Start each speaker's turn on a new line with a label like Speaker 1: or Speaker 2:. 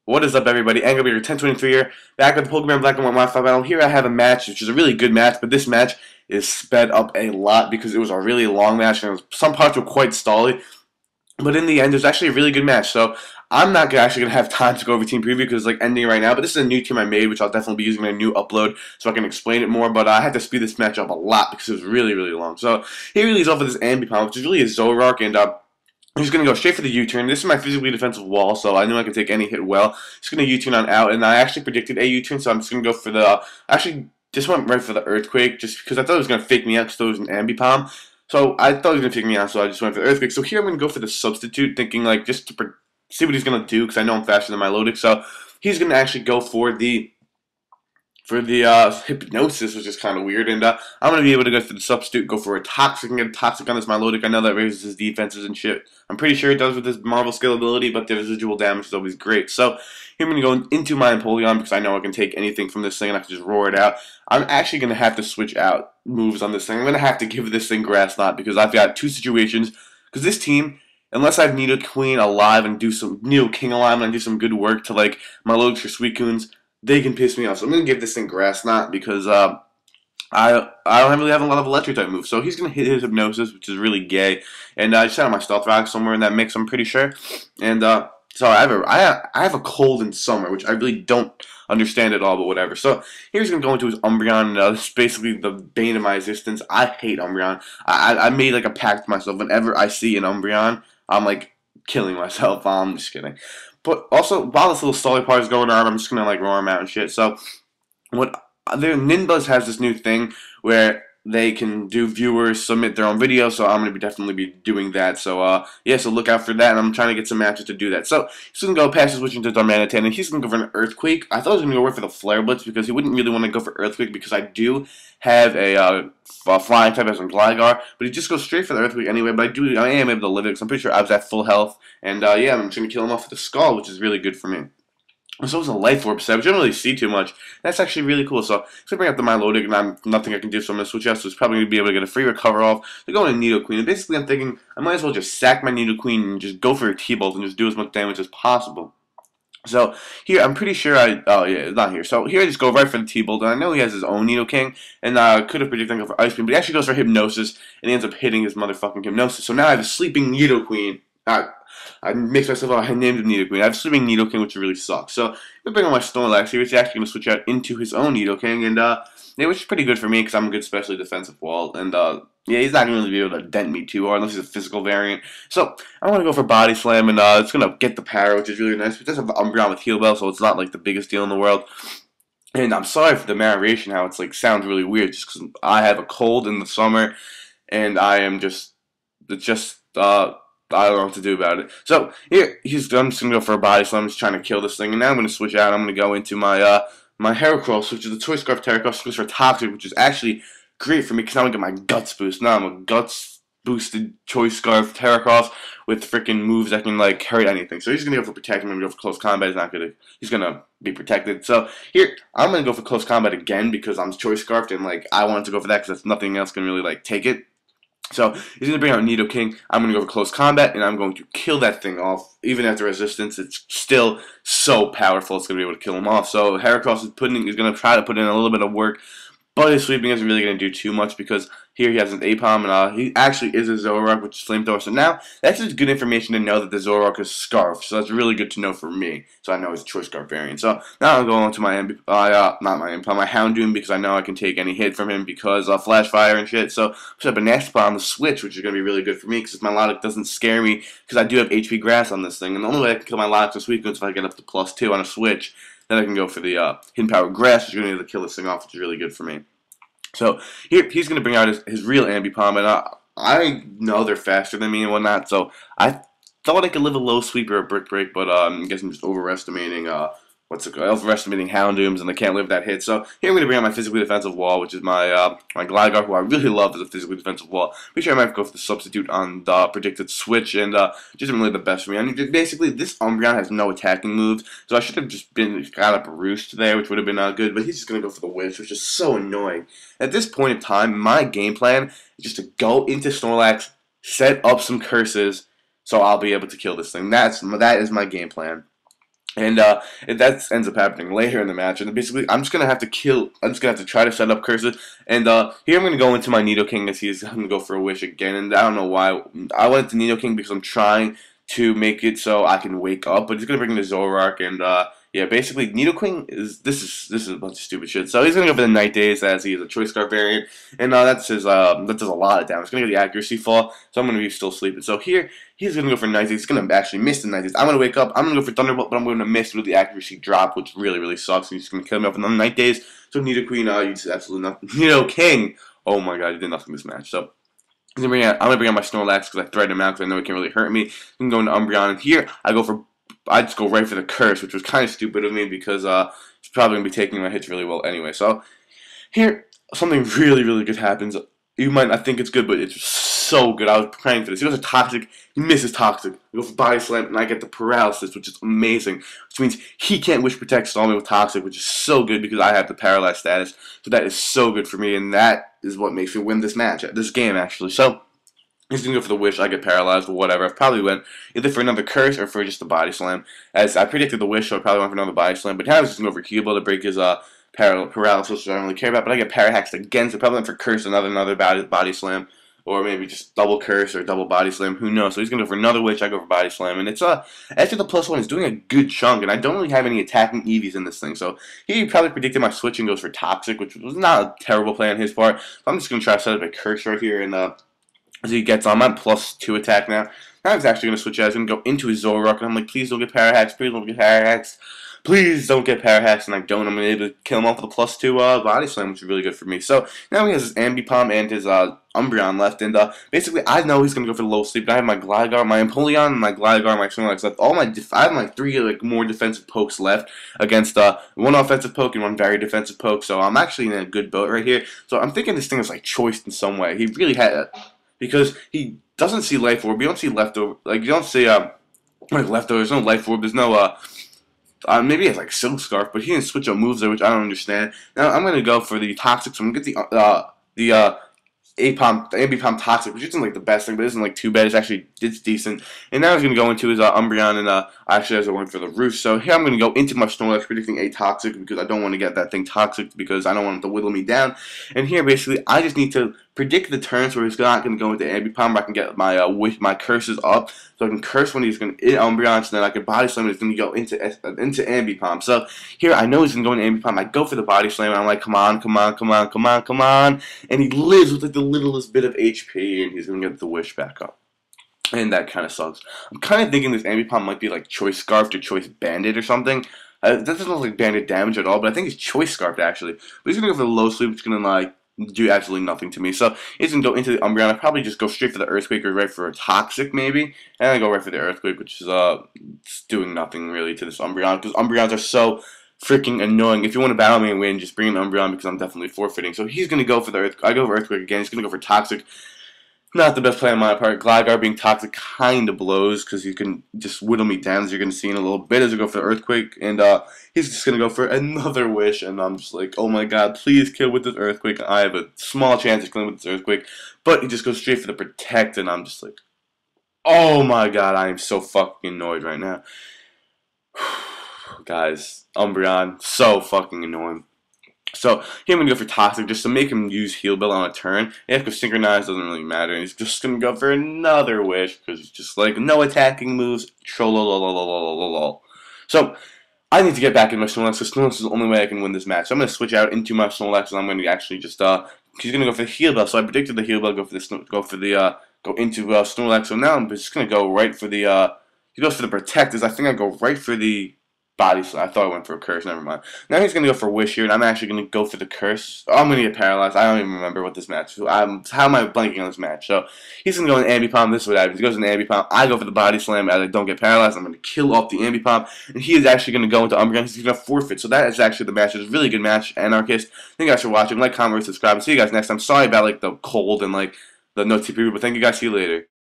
Speaker 1: What is up, everybody? Angry 1023 here, back with the Pokemon Black and White Wi-Fi battle. Here I have a match, which is a really good match, but this match is sped up a lot because it was a really long match, and some parts were quite stally. But in the end, it was actually a really good match. So I'm not actually going to have time to go over team preview because it's like ending right now. But this is a new team I made, which I'll definitely be using in a new upload so I can explain it more. But I had to speed this match up a lot because it was really, really long. So here he leads off with this Ambipom, which is really a Zoroark, and he's going to go straight for the U-turn. This is my physically defensive wall, so I knew I could take any hit well. He's going to U-turn on out, and I actually predicted a U-turn, so I'm just going to go for the... Actually, just went right for the Earthquake, just because I thought it was going to fake me out because it was an Ambipom. So I thought he was going to fake me out, so I just went for the Earthquake. So here I'm going to go for the Substitute, thinking like just to see what he's going to do, because I know I'm faster than my Milotic. So he's going to actually go for the Hypnosis, which is kind of weird, and I'm going to be able to go for the Substitute, go for a Toxic, and get a Toxic on this Milotic. I know that raises his defenses and shit. I'm pretty sure it does with his Marvel skill ability, but the residual damage is always great. So here I'm going to go into my Empoleon, because I know I can take anything from this thing, and I can just roar it out. I'm actually going to have to switch out moves on this thing. I'm going to have to give this thing Grass Knot, because I've got two situations, because this team... Unless I have Nidoqueen alive and do some Nidoking alive and do some good work to like Milotics or Suicunes, they can piss me off. So I'm going to give this thing Grass Knot because I don't really have a lot of electric type moves. So he's going to hit his Hypnosis, which is really gay. And I just had my Stealth Rock somewhere in that mix, I'm pretty sure. And so I have a cold in summer, which I really don't understand at all, but whatever. So here's going to go into his Umbreon. This is basically the bane of my existence. I hate Umbreon. I made like a pact to myself. Whenever I see an Umbreon, I'm like killing myself. I'm just kidding. But also, while this little stally part is going on, I'm just gonna like roar him out and shit. So, Ninbuzz has this new thing where they can do viewers submit their own videos. So I'm gonna definitely be doing that. So yeah, so look out for that. And I'm trying to get some matches to do that. So he's gonna go past switching to Darmanitan, and he's gonna go for an Earthquake. I thought he was gonna go for the Flare Blitz because he wouldn't really want to go for Earthquake because I do have a Flying type as in Gligar, but he just goes straight for the Earthquake anyway. But I am able to live it because I'm pretty sure I was at full health, and yeah, I'm just gonna kill him off with the Skull, which is really good for me. So it's a Life Orb set, which I don't really see too much. That's actually really cool. So I'm gonna bring up the Milotic, and I'm nothing I can do, so I'm gonna switch out. So it's probably gonna be able to get a free recover off. They're going to Nidoqueen, and basically I'm thinking I might as well just sack my Nidoqueen and just go for a T-Bolt and just do as much damage as possible. So here, I'm pretty sure oh yeah, it's not here. So here I just go right for the T-Bolt, and I know he has his own Nidoking, and could have predicted him for Ice Beam, but he actually goes for Hypnosis, and he ends up hitting his motherfucking Hypnosis. So now I have a sleeping Nidoqueen. I mixed myself up. I named him Nidoqueen. I have sleeping Nidoking, which really sucks. So I'm gonna bring on my Snorlax here. He's actually gonna switch out into his own Nidoking, and yeah, which is pretty good for me because I'm a good specially defensive wall, and yeah, he's not going to really be able to dent me too hard unless he's a physical variant. So I want to go for Body Slam, and it's going to get the power, which is really nice. It does have Umbreon with Heal Bell, so it's not like the biggest deal in the world. And I'm sorry for the narration, how it's like sounds really weird, just because I have a cold in the summer, and I am just, I don't know what to do about it. So here, I'm just going to go for a Body Slam, just trying to kill this thing, and now I'm going to switch out. I'm going to go into my my Heracross, which is the Choice Scarf Terracross, goes for Toxic, which is actually great for me because now I get my Guts boost. Now I'm a Guts boosted Choice Scarf Terracross with freaking moves that can like hurt anything. So he's gonna go for Protect. I'm gonna go for Close Combat. He's gonna be protected. So here I'm gonna go for Close Combat again because I'm Choice Scarfed and like I wanted to go for that because nothing else can really like take it. So he's going to bring out Nidoking. I'm going to go for Close Combat, and I'm going to kill that thing off. Even after Resistance, it's still so powerful, it's going to be able to kill him off. So Heracross is going to try to put in a little bit of work, but his sweeping isn't really going to do too much because here he has an Apom, and he actually is a Zoroark, which is Flamethrower. So now, that's just good information to know that the Zoroark is Scarf. So that's really good to know for me. So I know it's a Choice Scarf variant. So now I'm going on to my my Houndoom because I know I can take any hit from him because Flash Fire and shit. So I'm set up a Nashpa on the Switch, which is going to be really good for me because my Milotic doesn't scare me because I do have HP Grass on this thing. And the only way I can kill my Milotic with Suicunes is if I get up to +2 on a Switch. Then I can go for the Hidden Power Grass, which is going to be able to kill this thing off, which is really good for me. So here he's going to bring out his real Ambipom, and I know they're faster than me and whatnot, so I thought I could live a low sweep or a brick break, but I guess I'm just overestimating overestimating Houndooms, and I can't live that hit. So here I'm going to bring out my physically defensive wall, which is my my Gligar, who I really love as a physically defensive wall. Make sure I might go for the Substitute on the predicted switch, and just isn't really the best for me. I mean, basically, this Umbreon has no attacking moves, so I should have just got up a Roost there, which would have been good, but he's just going to go for the Wish, which is so annoying. At this point in time, my game plan is just to go into Snorlax, set up some curses, so I'll be able to kill this thing. That is my game plan. And that ends up happening later in the match. And basically, I'm just gonna have to kill. I'm just gonna have to try to set up curses. And here I'm gonna go into my Nidoking as he's gonna go for a wish again. And I don't know why I went to Nidoking because I'm trying to make it so I can wake up. But he's gonna bring in the Zoroark and yeah, basically Nidoking is this is a bunch of stupid shit. So he's gonna go for the Night Days as he is a Choice Scarf variant, and that's his that does a lot of damage. It's gonna get the accuracy fall, so I'm gonna be still sleeping. So here he's gonna go for Night Days. He's gonna actually miss the Night Days. I'm gonna wake up. I'm gonna go for Thunderbolt, but I'm gonna miss with the accuracy drop, which really sucks. He's gonna kill me off in the Night Days. So Nidoqueen, you did absolutely nothing. Nidoking, oh my god, he did nothing this match. So I'm gonna bring out my Snorlax because I threatened him out because I know he can't really hurt me. I'm going to Umbreon, and here I just go right for the curse, which was kind of stupid of me because he's probably gonna be taking my hits really well anyway. So here, something really good happens. You might not think it's good, but it's so good. I was praying for this. He goes to Toxic, he misses Toxic. I go for Body Slam, and I get the Paralysis, which is amazing. Which means he can't Wish Protect stall me with Toxic, which is so good because I have the Paralyzed status. So that is so good for me, and that is what makes me win this match, this game actually. So he's gonna go for the Wish, I get paralyzed, or whatever. I probably went either for another curse or for just a Body Slam. As I predicted the Wish, so I probably went for another Body Slam. But now he's just gonna go for Heal to break his paralysis, which I don't really care about. But I get Parahaxed again, so I probably went for Curse, another body Slam. Or maybe just double Curse or double Body Slam, who knows. So he's gonna go for another Wish, I go for Body Slam. And it's after the +1 is doing a good chunk, and I don't really have any attacking Eevees in this thing. So he probably predicted my switch and goes for Toxic, which was not a terrible play on his part. So I'm just gonna try to set up a Curse right here, and as he gets on, I'm +2 attack now. Now he's actually going to switch out. He's going to go into his Zoroark, and I'm like, please don't get Parahaxed, please don't get Parahaxed. Please don't get Parahaxed, and I don't. I'm able to kill him off with a +2 Body Slam, which is really good for me. So now he has his Ambipom and his Umbreon left, and basically I know he's going to go for the low sleep. I have my Gligar, my Empoleon, my Gligar, my Snorlax left. I have like 3 more defensive pokes left against one offensive poke and one very defensive poke. So I'm actually in a good boat right here. So I'm thinking this thing is like choiced in some way. He really had because he doesn't see Life Orb. You don't see Leftover. Like, you don't see, like, Leftovers. There's no Life Orb. There's no, maybe he has, like, Silk Scarf, but he didn't switch up moves there, which I don't understand. Now, I'm going to go for the Toxic, so I'm going to get the Ambipom Toxic, which isn't like the best thing, but isn't like too bad. It's decent. And now he's gonna go into his Umbreon, and actually as I went for the Roost. So here I'm gonna go into my Snorlax, predicting a Toxic because I don't want to get that thing Toxic because I don't want it to whittle me down. And here basically I just need to predict the turns where he's not gonna go into Ambipom. Where I can get my curses up, so I can curse when he's gonna in Umbreon, so then I can Body Slam. And he's gonna go into Ambipom. So here I know he's gonna go into Ambipom. I go for the Body Slam, and I'm like, come on, and he lives with like the littlest bit of HP, and he's gonna get the Wish back up. And that kind of sucks. I'm kind of thinking this Ambipom might be like Choice Scarfed or Choice Banded or something. That doesn't look like Banded damage at all, but I think he's Choice Scarfed actually. But he's gonna go for the low sleep, which is gonna like do absolutely nothing to me. So he's gonna go into the Umbreon. I'll probably just go straight for the Earthquake or right for a Toxic maybe, and I go right for the Earthquake, which is doing nothing really to this Umbreon because Umbreons are so freaking annoying. If you want to battle me and win, just bring an Umbreon because I'm definitely forfeiting. So he's gonna go for the I go for Earthquake again. He's gonna go for Toxic. Not the best play on my part. Gligar being Toxic kind of blows because he can just whittle me down, as you're going to see in a little bit as I go for the Earthquake. And he's just going to go for another Wish, and I'm just like, oh my god, please kill with this Earthquake. I have a small chance of killing with this Earthquake. But he just goes straight for the Protect, and I'm just like, oh my god, I am so fucking annoyed right now. Guys, Umbreon, so fucking annoying. So here I'm going to go for Toxic just to make him use Heal Bell on a turn. If because Synchronize doesn't really matter. He's just going to go for another Wish because he's just like, no attacking moves. Trollolololololol. So I need to get back in my Snorlax because Snorlax is the only way I can win this match. So I'm going to switch out into my Snorlax and I'm going to actually just, he's going to go for the Heal Bell. So I predicted the Heal Bell, go into Snorlax. So now I'm just going to go right for the, he goes for the Protect. I think I go right for the Body Slam. I thought I went for a Curse, never mind. Now he's going to go for Wish here, and I'm actually going to go for the Curse. Oh, I'm going to get paralyzed. I don't even remember what this match is. How am I blanking on this match? So he's going to go in Ambipom. This is what happens. He goes in Ambipom. I go for the Body Slam, as I don't get paralyzed. I'm going to kill off the Ambipom, and he is actually going to go into Umbreon. He's going to forfeit. So that is actually the match. It's a really good match, Anarchist. Thank you guys for watching. Like, comment, subscribe, and see you guys next time. Sorry about like the cold and like the no TP, but thank you guys. See you later.